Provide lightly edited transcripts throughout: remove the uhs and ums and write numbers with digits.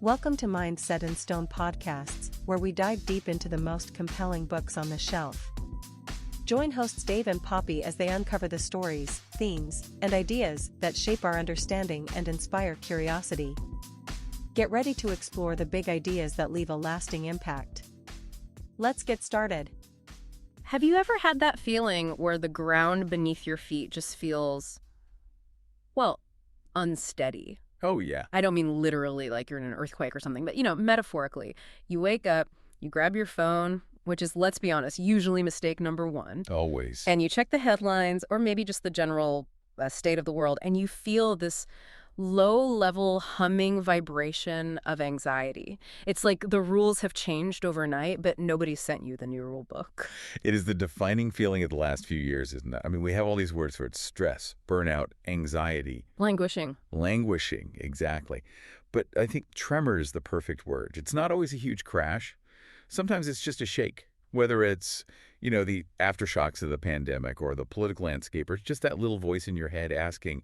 Welcome to Mindset and Stone podcasts, where we dive deep into the most compelling books on the shelf. Join hosts Dave and Poppy as they uncover the stories, themes, and ideas that shape our understanding and inspire curiosity. Get ready to explore the big ideas that leave a lasting impact. Let's get started. Have you ever had that feeling where the ground beneath your feet just feels, well, unsteady? Oh, yeah. I don't mean literally like you're in an earthquake or something, but, metaphorically. You wake up, you grab your phone, which is, let's be honest, usually mistake number one. Always. And you check the headlines or maybe just the general state of the world, and you feel this low-level humming vibration of anxiety. It's like the rules have changed overnight, but nobody sent you the new rule book. It is the defining feeling of the last few years, isn't it? I mean, we have all these words for it: stress, burnout, anxiety. Languishing. Languishing, exactly. But I think tremor is the perfect word. It's not always a huge crash. Sometimes it's just a shake, whether it's, the aftershocks of the pandemic or the political landscape, or it's just that little voice in your head asking,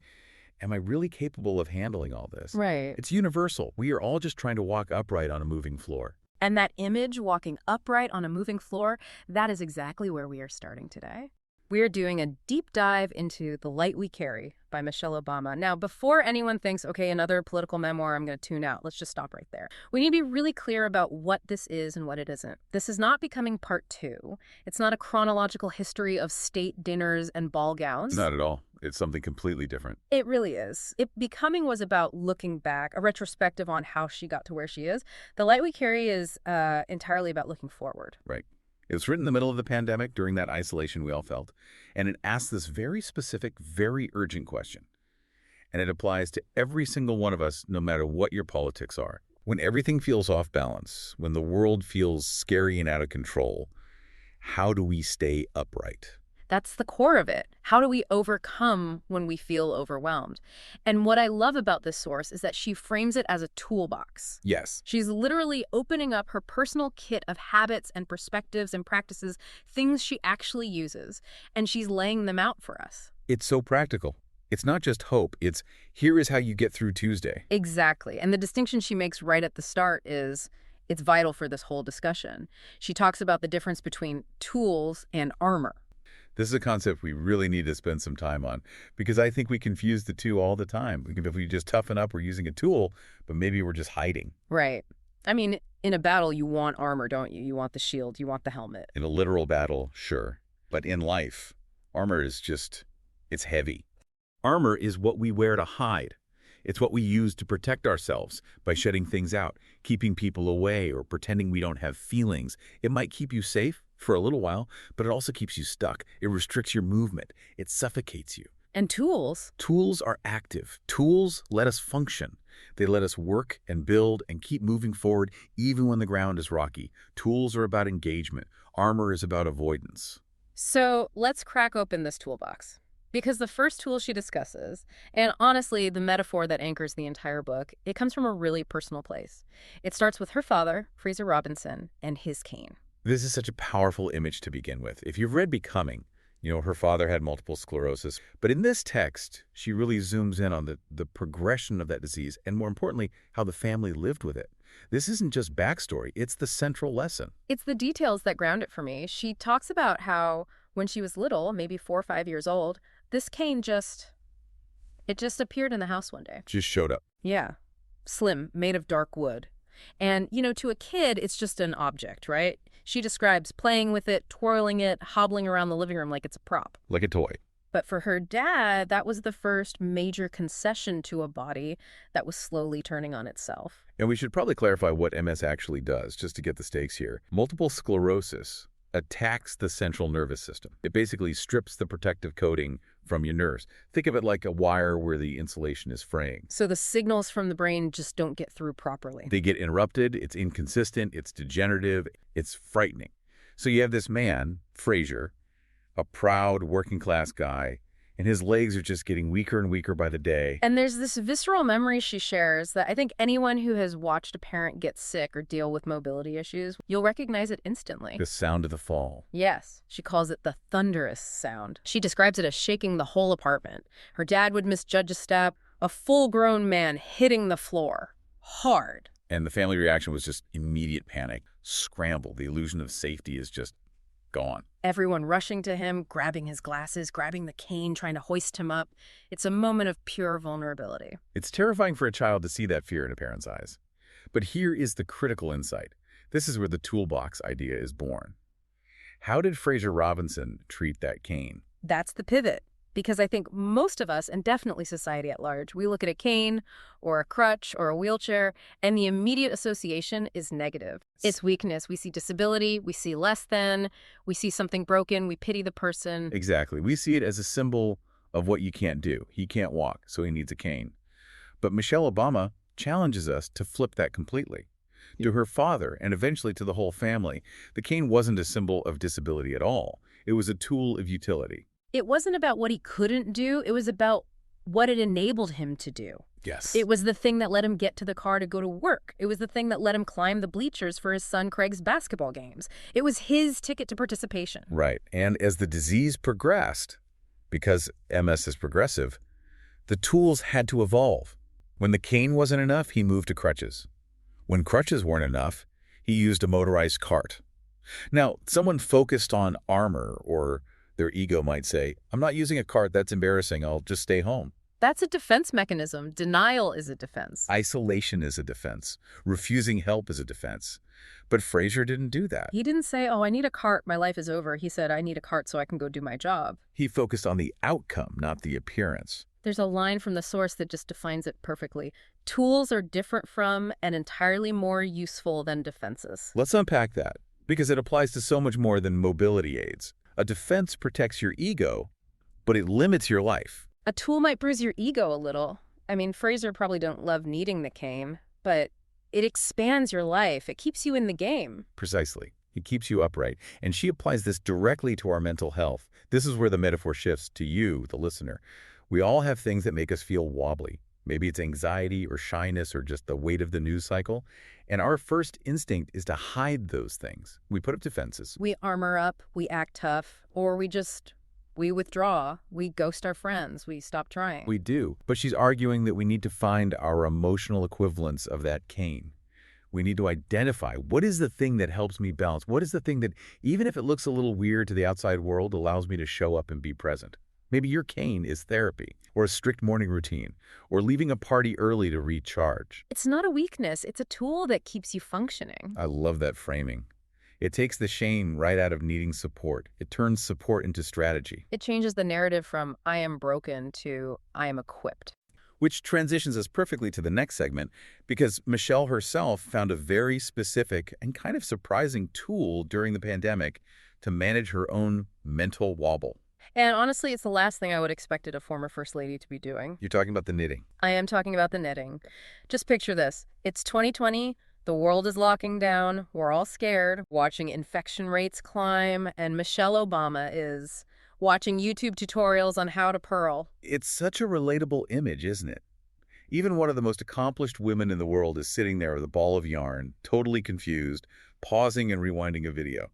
am I really capable of handling all this? Right. It's universal. We are all just trying to walk upright on a moving floor. And that image, walking upright on a moving floor, that is exactly where we are starting today. We are doing a deep dive into The Light We Carry by Michelle Obama. Now, before anyone thinks, okay, another political memoir, I'm going to tune out, let's just stop right there. We need to be really clear about what this is and what it isn't. This is not Becoming Part 2. It's not a chronological history of state dinners and ball gowns. Not at all. It's something completely different. It really is. Becoming was about looking back, a retrospective on how she got to where she is. The Light We Carry is entirely about looking forward. Right. It was written in the middle of the pandemic during that isolation we all felt, and it asks this very specific, very urgent question. And it applies to every single one of us, no matter what your politics are. When everything feels off balance, when the world feels scary and out of control, how do we stay upright? That's the core of it. How do we overcome when we feel overwhelmed? And what I love about this source is that she frames it as a toolbox. Yes. She's literally opening up her personal kit of habits and perspectives and practices, things she actually uses, and she's laying them out for us. It's so practical. It's not just hope. It's here is how you get through Tuesday. Exactly. And the distinction she makes right at the start is it's vital for this whole discussion. She talks about the difference between tools and armor. This is a concept we really need to spend some time on, because I think we confuse the two all the time. If we just toughen up, we're using a tool, but maybe we're just hiding. Right. I mean, in a battle, you want armor, don't you? You want the shield, you want the helmet. In a literal battle, sure. But in life, armor is it's heavy. Armor is what we wear to hide. It's what we use to protect ourselves by shutting things out, keeping people away, or pretending we don't have feelings. It might keep you safe for a little while, but it also keeps you stuck. It restricts your movement. It suffocates you. And tools? Tools are active. Tools let us function. They let us work and build and keep moving forward even when the ground is rocky. Tools are about engagement. Armor is about avoidance. So let's crack open this toolbox. Because the first tool she discusses, and honestly, the metaphor that anchors the entire book, it comes from a really personal place. It starts with her father, Fraser Robinson, and his cane. This is such a powerful image to begin with. If you've read Becoming, her father had multiple sclerosis. But in this text, she really zooms in on the progression of that disease and, more importantly, how the family lived with it. This isn't just backstory. It's the central lesson. It's the details that ground it for me. She talks about how when she was little, maybe 4 or 5 years old, this cane just appeared in the house one day. Just showed up. Yeah. Slim, made of dark wood. And, to a kid, it's just an object, right? She describes playing with it, twirling it, hobbling around the living room like it's a prop. Like a toy. But for her dad, that was the first major concession to a body that was slowly turning on itself. And we should probably clarify what MS actually does, just to get the stakes here. Multiple sclerosis attacks the central nervous system. It basically strips the protective coating from your nerves. Think of it like a wire where the insulation is fraying. So the signals from the brain just don't get through properly. They get interrupted, it's inconsistent, it's degenerative, it's frightening. So you have this man, Fraser, a proud working-class guy, and his legs are just getting weaker and weaker by the day. And there's this visceral memory she shares that I think anyone who has watched a parent get sick or deal with mobility issues, you'll recognize it instantly. The sound of the fall. Yes. She calls it the thunderous sound. She describes it as shaking the whole apartment. Her dad would misjudge a step, a full-grown man hitting the floor. Hard. And the family reaction was just immediate panic, scramble. The illusion of safety is just gone. Everyone rushing to him, grabbing his glasses, grabbing the cane, trying to hoist him up. It's a moment of pure vulnerability. It's terrifying for a child to see that fear in a parent's eyes. But here is the critical insight. This is where the toolbox idea is born. How did Fraser Robinson treat that cane? That's the pivot. Because I think most of us, and definitely society at large, we look at a cane or a crutch or a wheelchair, and the immediate association is negative. It's weakness. We see disability, we see less than, we see something broken, we pity the person. Exactly. We see it as a symbol of what you can't do. He can't walk, so he needs a cane. But Michelle Obama challenges us to flip that completely. To her father, and eventually to the whole family, the cane wasn't a symbol of disability at all. It was a tool of utility. It wasn't about what he couldn't do. It was about what it enabled him to do. Yes. It was the thing that let him get to the car to go to work. It was the thing that let him climb the bleachers for his son Craig's basketball games. It was his ticket to participation. Right. And as the disease progressed, because MS is progressive, the tools had to evolve. When the cane wasn't enough, he moved to crutches. When crutches weren't enough, he used a motorized cart. Now, someone focused on armor or their ego might say, I'm not using a cart, that's embarrassing, I'll just stay home. That's a defense mechanism. Denial is a defense. Isolation is a defense. Refusing help is a defense. But Fraser didn't do that. He didn't say, oh, I need a cart, my life is over. He said, I need a cart so I can go do my job. He focused on the outcome, not the appearance. There's a line from the source that just defines it perfectly. Tools are different from and entirely more useful than defenses. Let's unpack that, because it applies to so much more than mobility aids. A defense protects your ego, but it limits your life. A tool might bruise your ego a little. I mean, Fraser probably don't love needing the cane, but it expands your life. It keeps you in the game. Precisely. It keeps you upright. And she applies this directly to our mental health. This is where the metaphor shifts to you, the listener. We all have things that make us feel wobbly. Maybe it's anxiety or shyness or just the weight of the news cycle. And our first instinct is to hide those things. We put up defenses. We armor up, we act tough, or we withdraw, we ghost our friends, we stop trying. We do. But she's arguing that we need to find our emotional equivalence of that cane. We need to identify what is the thing that helps me balance? What is the thing that, even if it looks a little weird to the outside world, allows me to show up and be present? Maybe your cane is therapy, or a strict morning routine, or leaving a party early to recharge. It's not a weakness. It's a tool that keeps you functioning. I love that framing. It takes the shame right out of needing support. It turns support into strategy. It changes the narrative from I am broken to I am equipped. Which transitions us perfectly to the next segment, because Michelle herself found a very specific and kind of surprising tool during the pandemic to manage her own mental wobble. And honestly, it's the last thing I would expected a former First Lady to be doing. You're talking about the knitting. I am talking about the knitting. Just picture this. It's 2020. The world is locking down. We're all scared, watching infection rates climb, and Michelle Obama is watching YouTube tutorials on how to purl. It's such a relatable image, isn't it? Even one of the most accomplished women in the world is sitting there with a ball of yarn, totally confused, pausing and rewinding a video.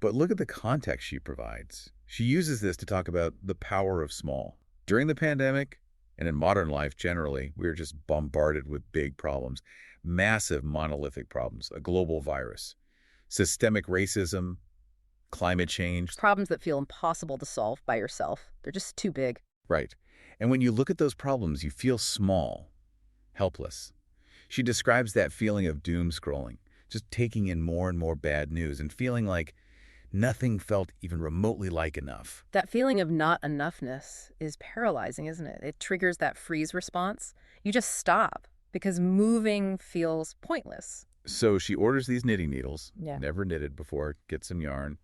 But look at the context she provides. She uses this to talk about the power of small. During the pandemic, and in modern life generally, we are just bombarded with big problems, massive monolithic problems, a global virus, systemic racism, climate change. Problems that feel impossible to solve by yourself. They're just too big. Right. And when you look at those problems, you feel small, helpless. She describes that feeling of doom scrolling, just taking in more and more bad news and feeling like nothing felt even remotely like enough. That feeling of not enoughness is paralyzing, isn't it? It triggers that freeze response. You just stop because moving feels pointless. So she orders these knitting needles, Yeah. never knitted before, gets some yarn,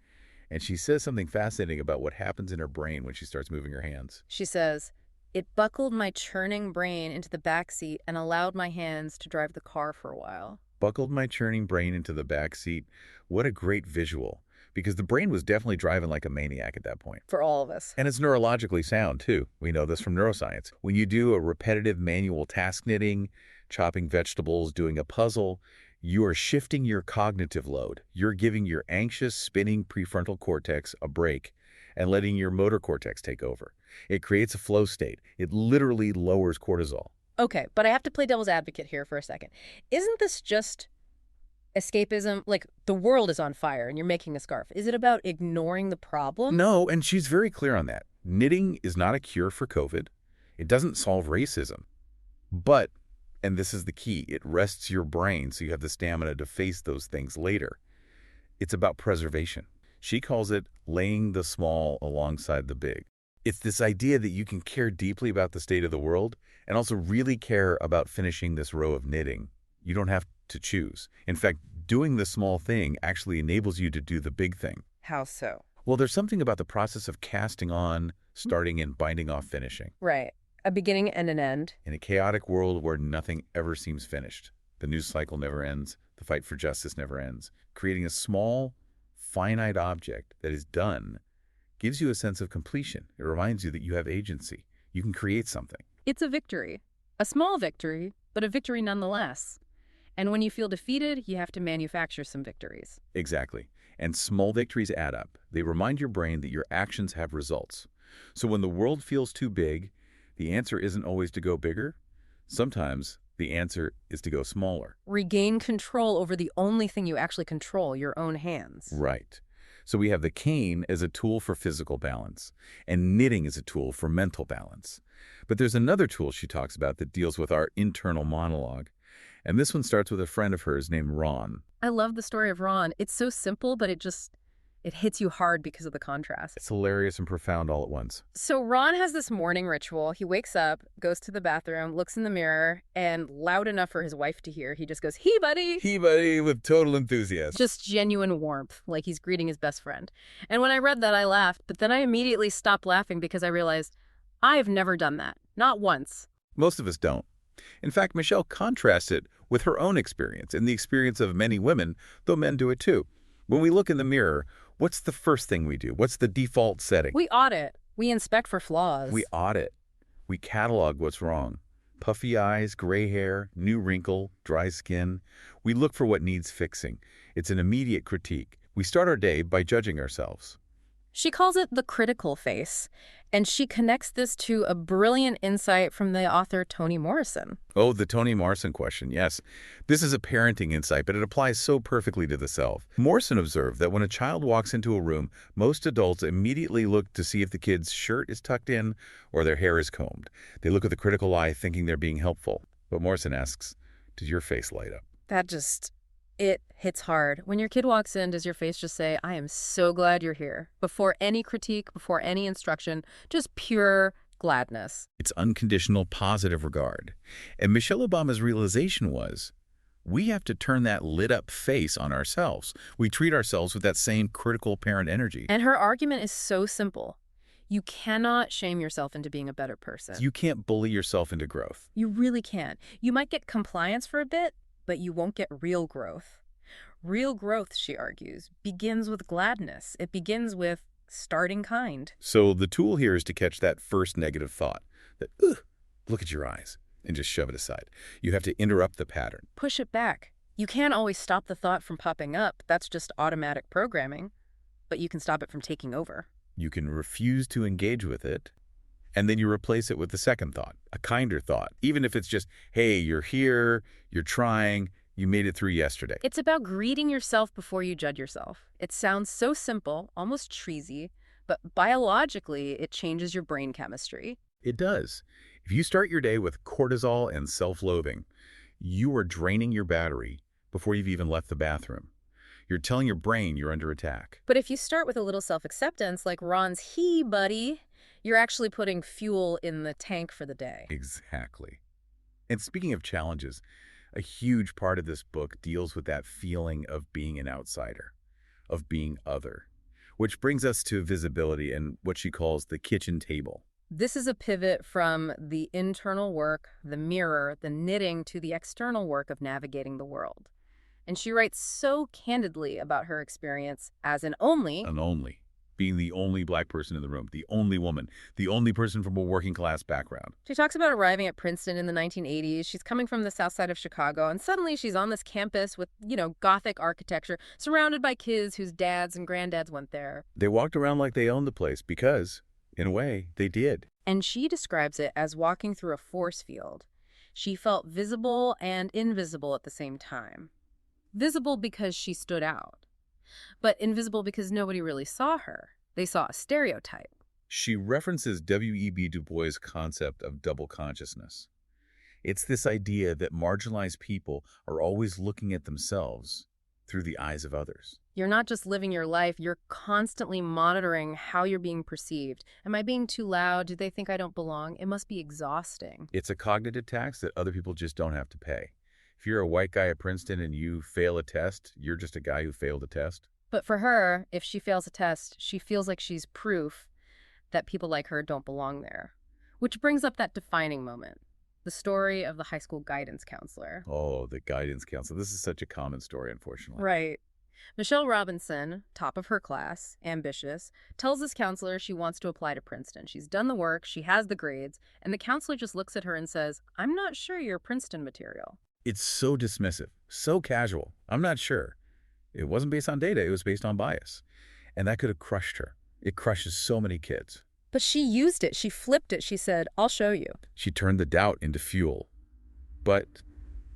and she says something fascinating about what happens in her brain when she starts moving her hands. She says, "It buckled my churning brain into the back seat and allowed my hands to drive the car for a while." Buckled my churning brain into the back seat. What a great visual. Because the brain was definitely driving like a maniac at that point. For all of us. And it's neurologically sound, too. We know this from neuroscience. When you do a repetitive manual task knitting, chopping vegetables, doing a puzzle, you are shifting your cognitive load. You're giving your anxious, spinning prefrontal cortex a break and letting your motor cortex take over. It creates a flow state. It literally lowers cortisol. Okay, but I have to play devil's advocate here for a second. Isn't this just escapism? Like, the world is on fire and you're making a scarf. Is it about ignoring the problem? No, and she's very clear on that. Knitting is not a cure for COVID. It doesn't solve racism. But, and this is the key, it rests your brain so you have the stamina to face those things later. It's about preservation. She calls it laying the small alongside the big. It's this idea that you can care deeply about the state of the world and also really care about finishing this row of knitting. You don't have to choose. In fact, doing the small thing actually enables you to do the big thing. How so? Well, there's something about the process of casting on, starting, and binding off finishing. Right. A beginning and an end. In a chaotic world where nothing ever seems finished, the news cycle never ends, the fight for justice never ends, creating a small, finite object that is done gives you a sense of completion. It reminds you that you have agency. You can create something. It's a victory. A small victory, but a victory nonetheless. And when you feel defeated, you have to manufacture some victories. Exactly. And small victories add up. They remind your brain that your actions have results. So when the world feels too big, the answer isn't always to go bigger. Sometimes the answer is to go smaller. Regain control over the only thing you actually control, your own hands. Right. So we have the cane as a tool for physical balance, and knitting as a tool for mental balance. But there's another tool she talks about that deals with our internal monologue. And this one starts with a friend of hers named Ron. I love the story of Ron. It's so simple, but it hits you hard because of the contrast. It's hilarious and profound all at once. So Ron has this morning ritual. He wakes up, goes to the bathroom, looks in the mirror, and loud enough for his wife to hear, he just goes, "Hey, buddy!" Hey, buddy, with total enthusiasm. Just genuine warmth, like he's greeting his best friend. And when I read that, I laughed, but then I immediately stopped laughing because I realized I've never done that. Not once. Most of us don't. In fact, Michelle contrasts it with her own experience and the experience of many women, though men do it too. When we look in the mirror, what's the first thing we do? What's the default setting? We audit. We inspect for flaws. We audit. We catalog what's wrong. Puffy eyes, gray hair, new wrinkle, dry skin. We look for what needs fixing. It's an immediate critique. We start our day by judging ourselves. She calls it the critical face, and she connects this to a brilliant insight from the author Toni Morrison. Oh, the Toni Morrison question, yes. This is a parenting insight, but it applies so perfectly to the self. Morrison observed that when a child walks into a room, most adults immediately look to see if the kid's shirt is tucked in or their hair is combed. They look with a critical eye, thinking they're being helpful. But Morrison asks, does your face light up? It hits hard. When your kid walks in, does your face just say, "I am so glad you're here"? Before any critique, before any instruction, just pure gladness. It's unconditional, positive regard. And Michelle Obama's realization was, we have to turn that lit-up face on ourselves. We treat ourselves with that same critical parent energy. And her argument is so simple. You cannot shame yourself into being a better person. You can't bully yourself into growth. You really can't. You might get compliance for a bit, but you won't get real growth. Real growth, she argues, begins with gladness. It begins with starting kind. So the tool here is to catch that first negative thought, that, ugh, look at your eyes, and just shove it aside. You have to interrupt the pattern. Push it back. You can't always stop the thought from popping up. That's just automatic programming. But you can stop it from taking over. You can refuse to engage with it, and then you replace it with the second thought, a kinder thought. Even if it's just, hey, you're here, you're trying, you made it through yesterday. It's about greeting yourself before you judge yourself. It sounds so simple, almost cheesy, but biologically, it changes your brain chemistry. It does. If you start your day with cortisol and self-loathing, you are draining your battery before you've even left the bathroom. You're telling your brain you're under attack. But if you start with a little self-acceptance, like Ron's "Hey, buddy," you're actually putting fuel in the tank for the day. Exactly. And speaking of challenges, a huge part of this book deals with that feeling of being an outsider, of being other, which brings us to visibility and what she calls the kitchen table. This is a pivot from the internal work, the mirror, the knitting, to the external work of navigating the world. And she writes so candidly about her experience as an only, being the only Black person in the room, the only woman, the only person from a working class background. She talks about arriving at Princeton in the 1980s. She's coming from the south side of Chicago, and suddenly she's on this campus with, Gothic architecture, surrounded by kids whose dads and granddads went there. They walked around like they owned the place because, in a way, they did. And she describes it as walking through a force field. She felt visible and invisible at the same time. Visible because she stood out, but invisible because nobody really saw her. They saw a stereotype. She references W.E.B. Du Bois' concept of double consciousness. It's this idea that marginalized people are always looking at themselves through the eyes of others. You're not just living your life, you're constantly monitoring how you're being perceived. Am I being too loud? Do they think I don't belong? It must be exhausting. It's a cognitive tax that other people just don't have to pay. If you're a white guy at Princeton and you fail a test, you're just a guy who failed a test. But for her, if she fails a test, she feels like she's proof that people like her don't belong there. Which brings up that defining moment, the story of the high school guidance counselor. Oh, the guidance counselor. This is such a common story, unfortunately. Right. Michelle Robinson, top of her class, ambitious, tells this counselor she wants to apply to Princeton. She's done the work, she has the grades, and the counselor just looks at her and says, "I'm not sure you're Princeton material." It's so dismissive, so casual. I'm not sure. It wasn't based on data, it was based on bias. And that could have crushed her. It crushes so many kids. But she used it. She flipped it. She said, "I'll show you." She turned the doubt into fuel. But,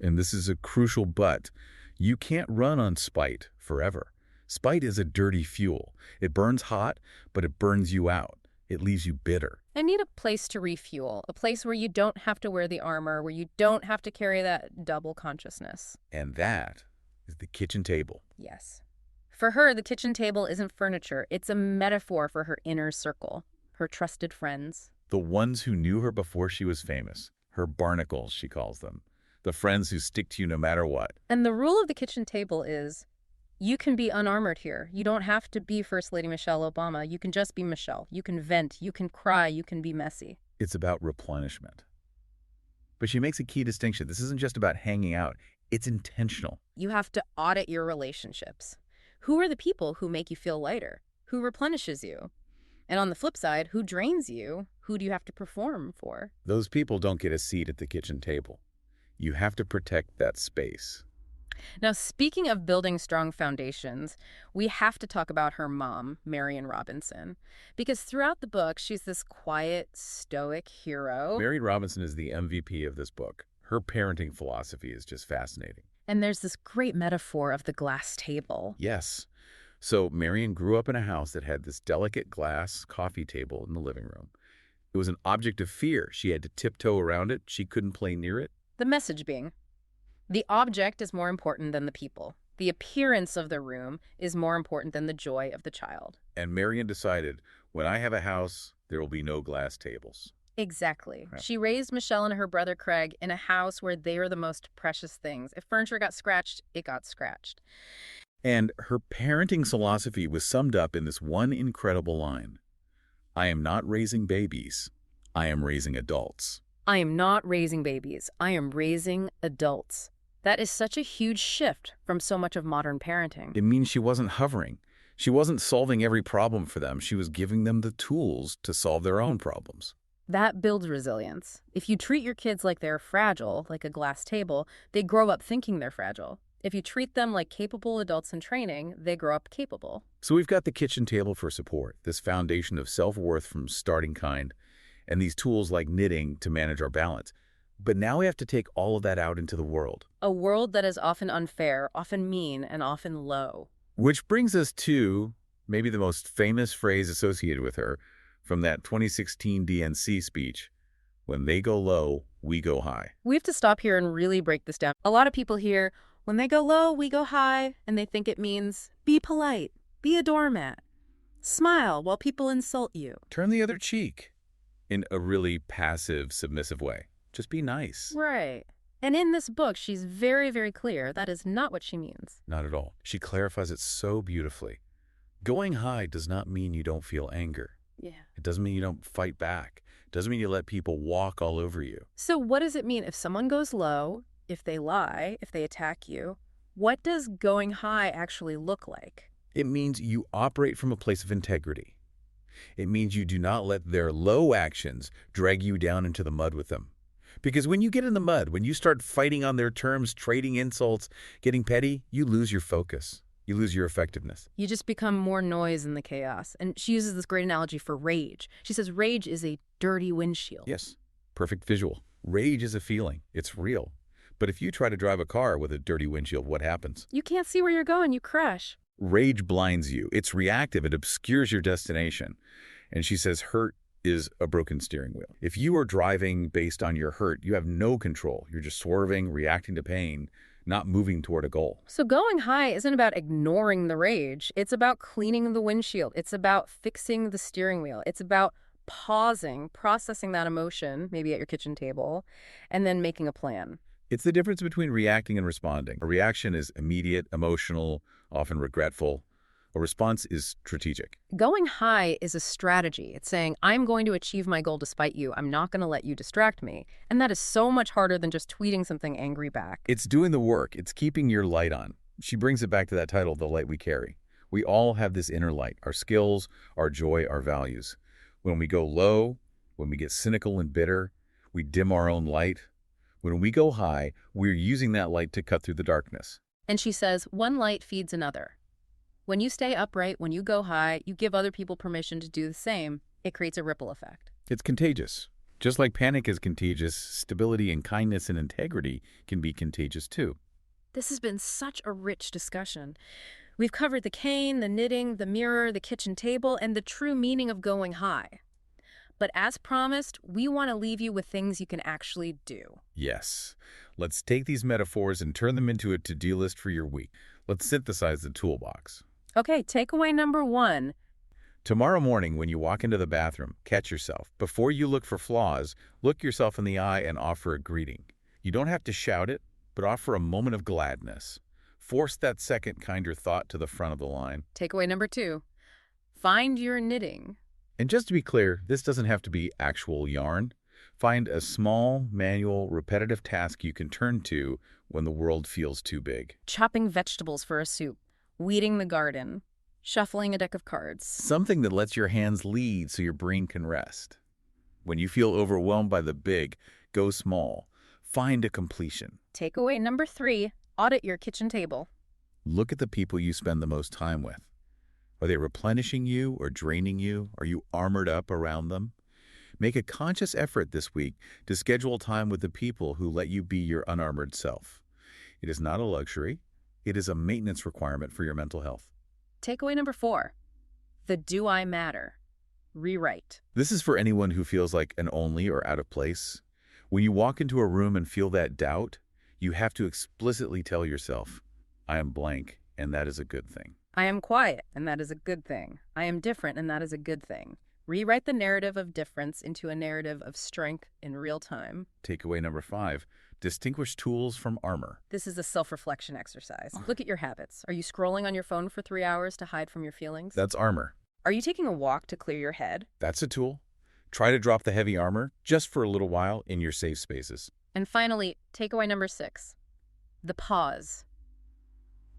and this is a crucial but, you can't run on spite forever. Spite is a dirty fuel. It burns hot, but it burns you out. It leaves you bitter. I need a place to refuel, a place where you don't have to wear the armor, where you don't have to carry that double consciousness. And that is the kitchen table. Yes. For her, the kitchen table isn't furniture. It's a metaphor for her inner circle, her trusted friends. The ones who knew her before she was famous. Her barnacles, she calls them. The friends who stick to you no matter what. And the rule of the kitchen table is, you can be unarmored here. You don't have to be First Lady Michelle Obama. You can just be Michelle. You can vent. You can cry. You can be messy. It's about replenishment. But she makes a key distinction. This isn't just about hanging out. It's intentional. You have to audit your relationships. Who are the people who make you feel lighter? Who replenishes you? And on the flip side, who drains you? Who do you have to perform for? Those people don't get a seat at the kitchen table. You have to protect that space. Now, speaking of building strong foundations, we have to talk about her mom, Marion Robinson, because throughout the book, she's this quiet, stoic hero. Marion Robinson is the MVP of this book. Her parenting philosophy is just fascinating. And there's this great metaphor of the glass table. Yes. So Marion grew up in a house that had this delicate glass coffee table in the living room. It was an object of fear. She had to tiptoe around it. She couldn't play near it. The message being, the object is more important than the people. The appearance of the room is more important than the joy of the child. And Marion decided, when I have a house, there will be no glass tables. Exactly. Yeah. She raised Michelle and her brother Craig in a house where they are the most precious things. If furniture got scratched, it got scratched. And her parenting philosophy was summed up in this one incredible line. I am not raising babies. I am raising adults. I am not raising babies. I am raising adults. That is such a huge shift from so much of modern parenting. It means she wasn't hovering. She wasn't solving every problem for them. She was giving them the tools to solve their own problems. That builds resilience. If you treat your kids like they're fragile, like a glass table, they grow up thinking they're fragile. If you treat them like capable adults in training, they grow up capable. So we've got the kitchen table for support, this foundation of self-worth from starting kind, and these tools like knitting to manage our balance. But now we have to take all of that out into the world. A world that is often unfair, often mean, and often low. Which brings us to maybe the most famous phrase associated with her from that 2016 DNC speech, when they go low, we go high. We have to stop here and really break this down. A lot of people hear, when they go low, we go high, and they think it means be polite, be a doormat, smile while people insult you. Turn the other cheek in a really passive, submissive way. Just be nice. Right. And in this book, she's very, very clear that is not what she means. Not at all. She clarifies it so beautifully. Going high does not mean you don't feel anger. Yeah. It doesn't mean you don't fight back. It doesn't mean you let people walk all over you. So what does it mean if someone goes low, if they lie, if they attack you? What does going high actually look like? It means you operate from a place of integrity. It means you do not let their low actions drag you down into the mud with them. Because when you get in the mud, when you start fighting on their terms, trading insults, getting petty, you lose your focus. You lose your effectiveness. You just become more noise in the chaos. And she uses this great analogy for rage. She says rage is a dirty windshield. Yes, perfect visual. Rage is a feeling. It's real. But if you try to drive a car with a dirty windshield, what happens? You can't see where you're going, you crash. Rage blinds you. It's reactive. It obscures your destination. And she says hurt is a broken steering wheel. If you are driving based on your hurt, you have no control. You're just swerving, reacting to pain, not moving toward a goal. So going high isn't about ignoring the rage. It's about cleaning the windshield. It's about fixing the steering wheel. It's about pausing, processing that emotion, maybe at your kitchen table, and then making a plan. It's the difference between reacting and responding. A reaction is immediate, emotional, often regretful. A response is strategic. Going high is a strategy. It's saying, I'm going to achieve my goal despite you. I'm not going to let you distract me. And that is so much harder than just tweeting something angry back. It's doing the work. It's keeping your light on. She brings it back to that title, The Light We Carry. We all have this inner light, our skills, our joy, our values. When we go low, when we get cynical and bitter, we dim our own light. When we go high, we're using that light to cut through the darkness. And she says, one light feeds another. When you stay upright, when you go high, you give other people permission to do the same. It creates a ripple effect. It's contagious. Just like panic is contagious, stability and kindness and integrity can be contagious too. This has been such a rich discussion. We've covered the cane, the knitting, the mirror, the kitchen table, and the true meaning of going high. But as promised, we want to leave you with things you can actually do. Yes. Let's take these metaphors and turn them into a to-do list for your week. Let's synthesize the toolbox. Okay, takeaway number 1. Tomorrow morning when you walk into the bathroom, catch yourself. Before you look for flaws, look yourself in the eye and offer a greeting. You don't have to shout it, but offer a moment of gladness. Force that second, kinder thought to the front of the line. Takeaway number 2. Find your knitting. And just to be clear, this doesn't have to be actual yarn. Find a small, manual, repetitive task you can turn to when the world feels too big. Chopping vegetables for a soup. Weeding the garden. Shuffling a deck of cards. Something that lets your hands lead so your brain can rest. When you feel overwhelmed by the big, go small. Find a completion. Takeaway number 3. Audit your kitchen table. Look at the people you spend the most time with. Are they replenishing you or draining you? Are you armored up around them? Make a conscious effort this week to schedule time with the people who let you be your unarmored self. It is not a luxury. It is a maintenance requirement for your mental health. Takeaway number 4. The do I matter. Rewrite. This is for anyone who feels like an only or out of place. When you walk into a room and feel that doubt, you have to explicitly tell yourself, I am blank, and that is a good thing. I am quiet, and that is a good thing. I am different, and that is a good thing. Rewrite the narrative of difference into a narrative of strength in real time. Takeaway number 5, distinguish tools from armor. This is a self-reflection exercise. Look at your habits. Are you scrolling on your phone for 3 hours to hide from your feelings? That's armor. Are you taking a walk to clear your head? That's a tool. Try to drop the heavy armor just for a little while in your safe spaces. And finally, takeaway number 6. The pause.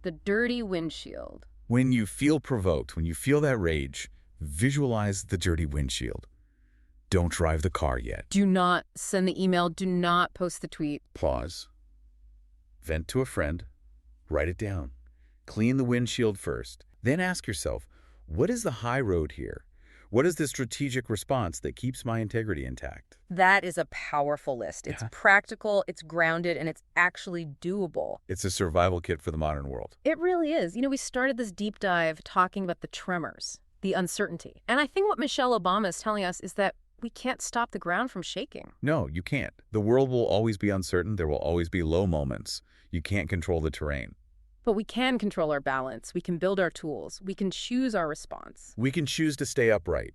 The dirty windshield. When you feel provoked, when you feel that rage, visualize the dirty windshield. Don't drive the car yet. Do not send the email. Do not post the tweet. Pause. Vent to a friend. Write it down. Clean the windshield first. Then ask yourself, what is the high road here? What is the strategic response that keeps my integrity intact? That is a powerful list. It's practical, it's grounded, and it's actually doable. It's a survival kit for the modern world. It really is. You know, we started this deep dive talking about the tremors, the uncertainty. And I think what Michelle Obama is telling us is that we can't stop the ground from shaking. No, you can't. The world will always be uncertain. There will always be low moments. You can't control the terrain. But we can control our balance. We can build our tools. We can choose our response. We can choose to stay upright.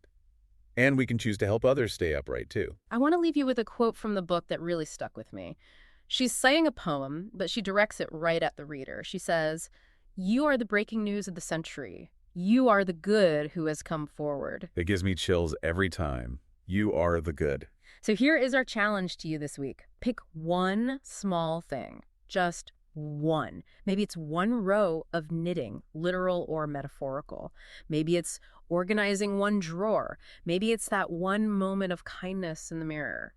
And we can choose to help others stay upright, too. I want to leave you with a quote from the book that really stuck with me. She's citing a poem, but she directs it right at the reader. She says, "You are the breaking news of the century. You are the good who has come forward." It gives me chills every time. You are the good. So here is our challenge to you this week. Pick one small thing. Just one. Maybe it's one row of knitting, literal or metaphorical. Maybe it's organizing one drawer. Maybe it's that one moment of kindness in the mirror.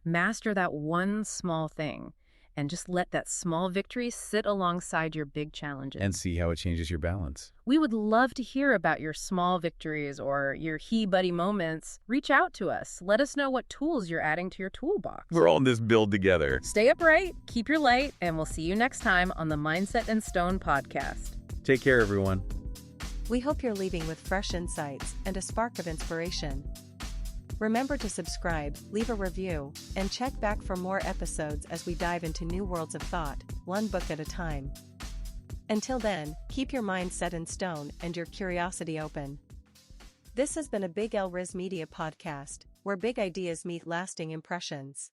Master that one small thing and just let that small victory sit alongside your big challenges. And see how it changes your balance. We would love to hear about your small victories or your he-buddy moments. Reach out to us. Let us know what tools you're adding to your toolbox. We're all in this build together. Stay upright, keep your light, and we'll see you next time on the Mindset and Stone podcast. Take care, everyone. We hope you're leaving with fresh insights and a spark of inspiration. Remember to subscribe, leave a review, and check back for more episodes as we dive into new worlds of thought, one book at a time. Until then, keep your mind set in stone and your curiosity open. This has been a Big L Riz Media podcast, where big ideas meet lasting impressions.